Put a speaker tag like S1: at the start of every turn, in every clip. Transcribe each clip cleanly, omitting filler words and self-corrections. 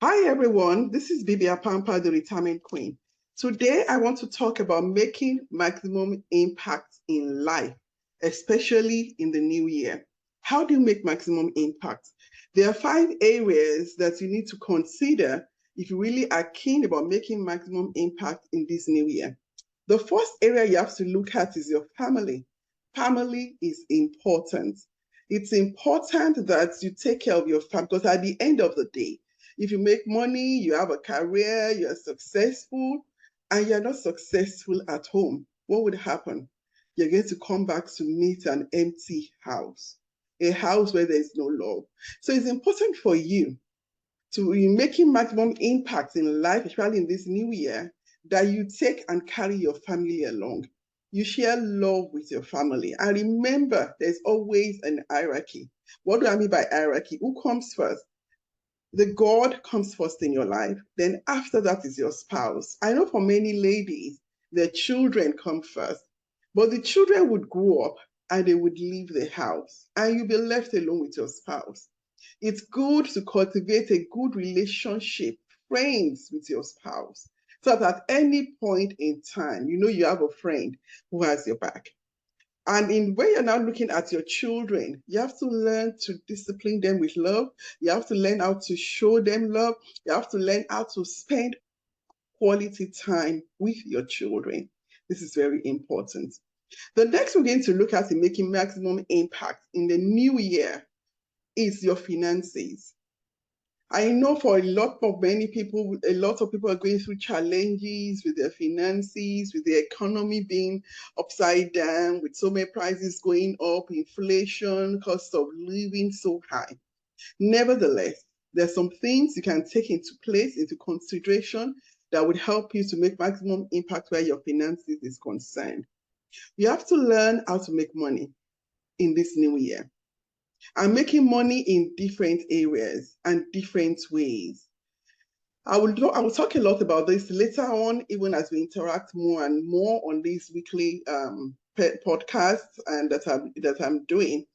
S1: Hi everyone, this is Bibi Apampa, the Retirement Queen. Today I want to talk about making maximum impact in life, especially in the new year. How do you make maximum impact? There are 5 areas that you need to consider if you really are keen about making maximum impact in this new year. The first area you have to look at is your family. Family is important. It's important that you take care of your family because at the end of the day, if you make money, you have a career, you're successful, and you're not successful at home, what would happen? You're going to come back to meet an empty house, a house where there's no love. So it's important for you to be making maximum impact in life, especially in this new year, that you take and carry your family along. You share love with your family. And remember, there's always an hierarchy. What do I mean by hierarchy? Who comes first? The God comes first in your life. Then after that is your spouse. I know for many ladies, their children come first. But the children would grow up and they would leave the house. And you'll be left alone with your spouse. It's good to cultivate a good relationship, friends with your spouse. So that at any point in time, you know you have a friend who has your back. And in when you're now looking at your children, you have to learn to discipline them with love. You have to learn how to show them love. You have to learn how to spend quality time with your children. This is very important. The next we're going to look at in making maximum impact in the new year is your finances. I know for a lot of people are going through challenges with their finances, with the economy being upside down, with so many prices going up, inflation, cost of living so high. Nevertheless, there's some things you can take into consideration that would help you to make maximum impact where your finances is concerned. You have to learn how to make money in this new year. I'm making money in different areas and different ways. I will talk a lot about this later on, even as we interact more and more on these weekly podcasts and that I'm doing.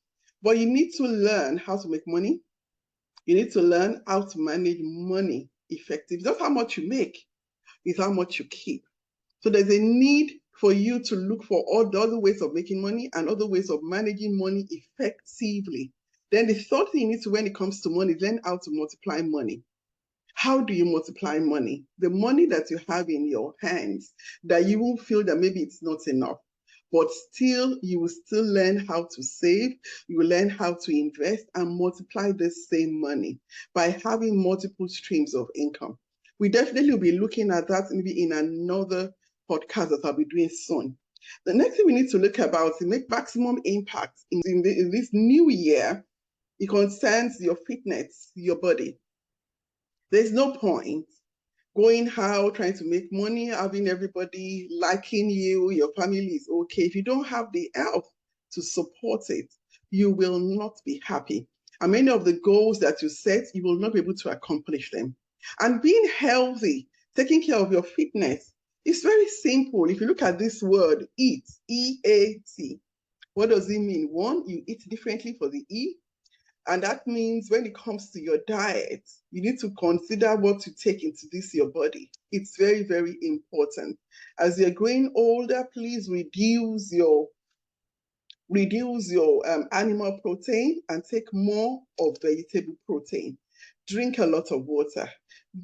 S1: But you need to learn how to make money. You need to learn how to manage money effectively. Not how much you make, it's how much you keep. So there's a need for you to look for all the other ways of making money and other ways of managing money effectively. Then the third thing you need to, when it comes to money, learn how to multiply money. How do you multiply money? The money that you have in your hands, that you will feel that maybe it's not enough, but still, you will still learn how to save, you will learn how to invest and multiply the same money by having multiple streams of income. We definitely will be looking at that maybe in another podcast that I'll be doing soon. The next thing we need to look about to make maximum impact in this new year, it concerns your fitness, your body. There's no point going out, trying to make money, having everybody liking you, your family is okay. If you don't have the health to support it, you will not be happy. And many of the goals that you set, you will not be able to accomplish them. And being healthy, taking care of your fitness, is very simple. If you look at this word, eat, E-A-T, what does it mean? One, you eat differently for the E. And that means when it comes to your diet, you need to consider what you take into your body. It's very, very important. As you're growing older, please reduce your animal protein and take more of vegetable protein. Drink a lot of water.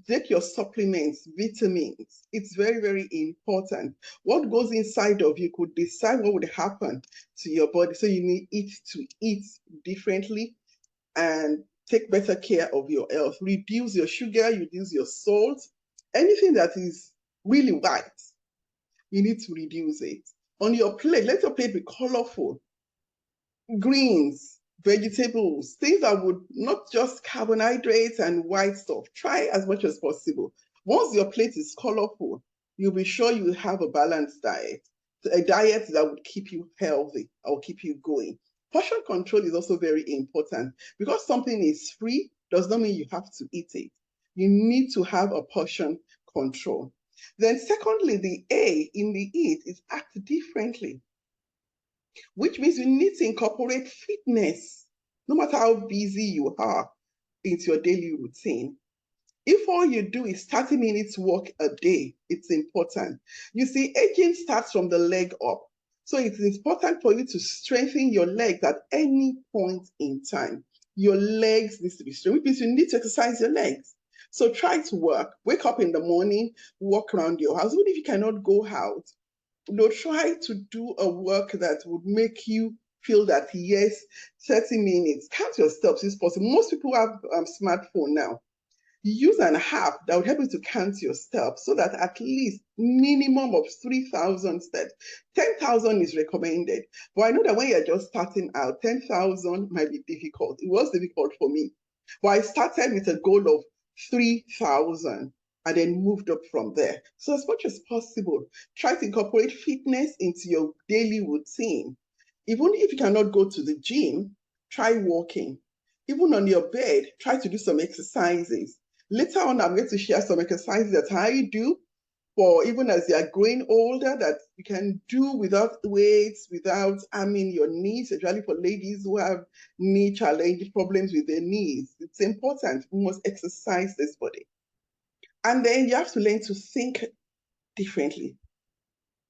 S1: Take your supplements, vitamins. It's very, very important. What goes inside of you could decide what would happen to your body. So you need to eat differently and take better care of your health. Reduce your sugar, reduce your salt. Anything that is really white, you need to reduce it. On your plate, let your plate be colorful. Greens, vegetables, things that would not just carbohydrates and white stuff. Try as much as possible. Once your plate is colorful, you'll be sure you have a balanced diet. A diet that would keep you healthy or keep you going. Portion control is also very important. Because something is free does not mean you have to eat it. You need to have a portion control. Then secondly, the A in the eat is act differently, which means you need to incorporate fitness, no matter how busy you are, into your daily routine. If all you do is 30 minutes walk a day, it's important. You see, aging starts from the leg up. So it's important for you to strengthen your legs at any point in time. Your legs need to be strong, which means you need to exercise your legs. So try to work. Wake up in the morning, walk around your house. Even if you cannot go out, try to do a work that would make you feel that, yes, 30 minutes. Count your steps if possible. Most people have smartphone now. Use an app that will help you to count your steps so that at least minimum of 3,000 steps. 10,000 is recommended. But I know that when you're just starting out, 10,000 might be difficult. It was difficult for me. But I started with a goal of 3,000 and then moved up from there. So as much as possible, try to incorporate fitness into your daily routine. Even if you cannot go to the gym, try walking. Even on your bed, try to do some exercises. Later on, I'm going to share some exercises that I do for even as you are growing older that you can do without weights, without harming your knees, especially for ladies who have knee challenge problems with their knees. It's important. We must exercise this body. And then you have to learn to think differently.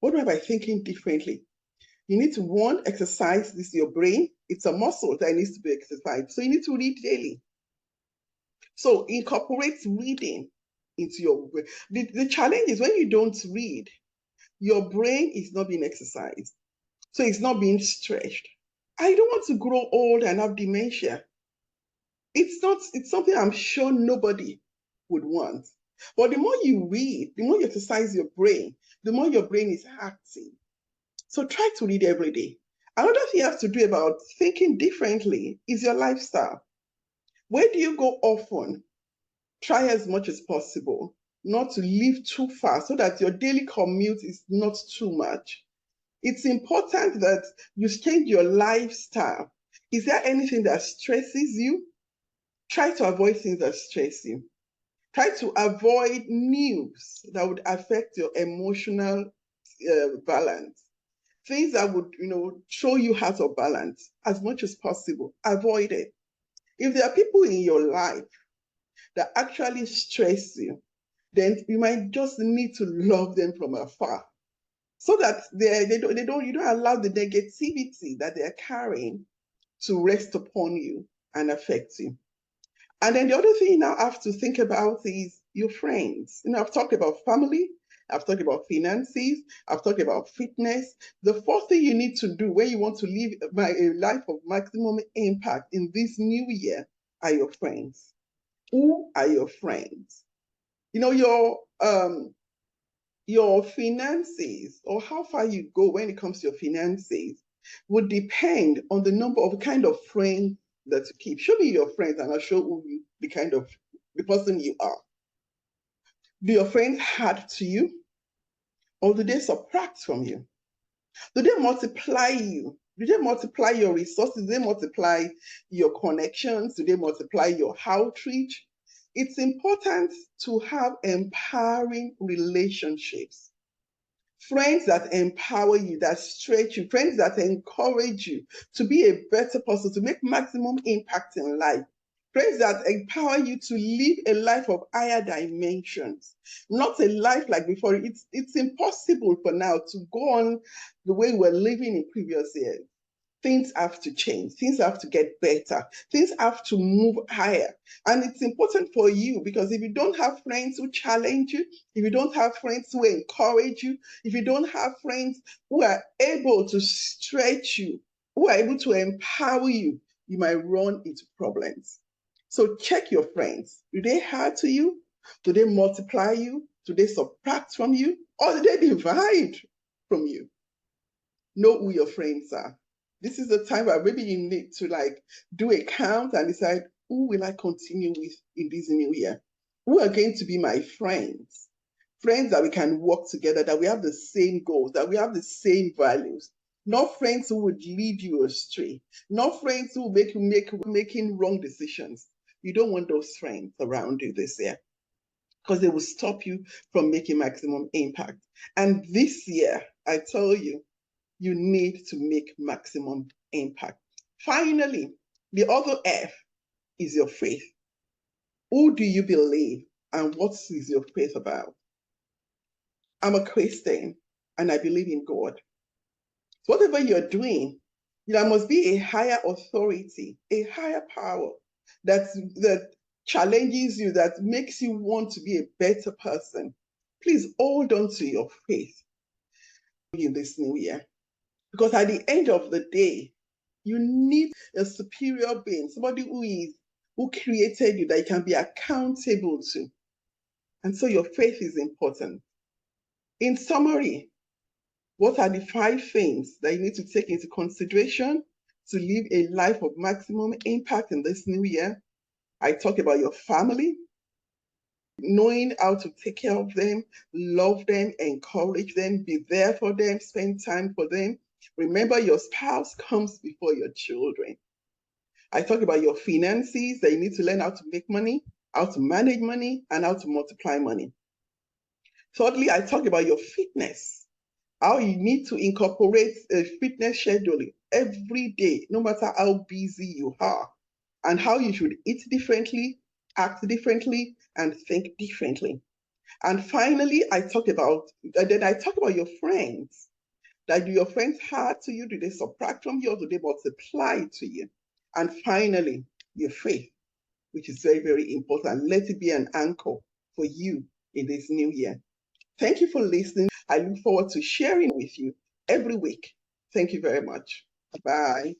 S1: What do I mean by thinking differently? You need to, one, exercise this your brain. It's a muscle that needs to be exercised. So you need to read daily. So incorporate reading into your brain. The challenge is when you don't read, your brain is not being exercised. So it's not being stretched. I don't want to grow old and have dementia. It's something I'm sure nobody would want. But the more you read, the more you exercise your brain, the more your brain is active. So try to read every day. Another thing you have to do about thinking differently is your lifestyle. Where do you go often? Try as much as possible not to live too far so that your daily commute is not too much. It's important that you change your lifestyle. Is there anything that stresses you? Try to avoid things that stress you. Try to avoid news that would affect your emotional balance. Things that would, show you out of balance as much as possible. Avoid it. If there are people in your life that actually stress you, then you might just need to love them from afar, so that you don't allow the negativity that they're carrying to rest upon you and affect you. And then the other thing you now have to think about is your friends. I've talked about family, I've talked about finances, I've talked about fitness. The fourth thing you need to do when you want to live a life of maximum impact in this new year are your friends. Who are your friends? Your finances, or how far you go when it comes to your finances, would depend on the number of kind of friends that you keep. Show me your friends and I'll show you the person you are. Do your friends add to you, or do they subtract from you? Do they multiply you? Do they multiply your resources? Do they multiply your connections? Do they multiply your outreach? It's important to have empowering relationships. Friends that empower you, that stretch you, friends that encourage you to be a better person, to make maximum impact in life. Friends that empower you to live a life of higher dimensions, not a life like before. It's impossible for now to go on the way we're living in previous years. Things have to change. Things have to get better. Things have to move higher. And it's important for you, because if you don't have friends who challenge you, if you don't have friends who encourage you, if you don't have friends who are able to stretch you, who are able to empower you, you might run into problems. So check your friends. Do they add to you? Do they multiply you? Do they subtract from you? Or do they divide from you? Know who your friends are. This is the time where maybe you need to do a count and decide, who will I continue with in this new year? Who are going to be my friends? Friends that we can work together, that we have the same goals, that we have the same values. Not friends who would lead you astray. Not friends who will make you making wrong decisions. You don't want those friends around you this year, because they will stop you from making maximum impact. And this year, I tell you, you need to make maximum impact. Finally, the other F is your faith. Who do you believe And what is your faith about? I'm a Christian and I believe in God. So whatever you're doing, there must be a higher authority, a higher power that challenges you, that makes you want to be a better person. Please hold on to your faith in this new year. Because at the end of the day, you need a superior being, somebody who created you, that you can be accountable to. And so your faith is important. In summary, what are the 5 things that you need to take into consideration to live a life of maximum impact in this new year? I talk about your family, knowing how to take care of them, love them, encourage them, be there for them, spend time for them. Remember, your spouse comes before your children. I talk about your finances, that you need to learn how to make money, how to manage money, and how to multiply money. Thirdly, I talk about your fitness, how you need to incorporate a fitness schedule every day, no matter how busy you are, and how you should eat differently, act differently, and think differently. And finally, I talk about your friends. That do your friends hard to you? Do they subtract from you, or do they multiply to you? And finally, your faith, which is very, very important. Let it be an anchor for you in this new year. Thank you for listening. I look forward to sharing with you every week. Thank you very much. Bye.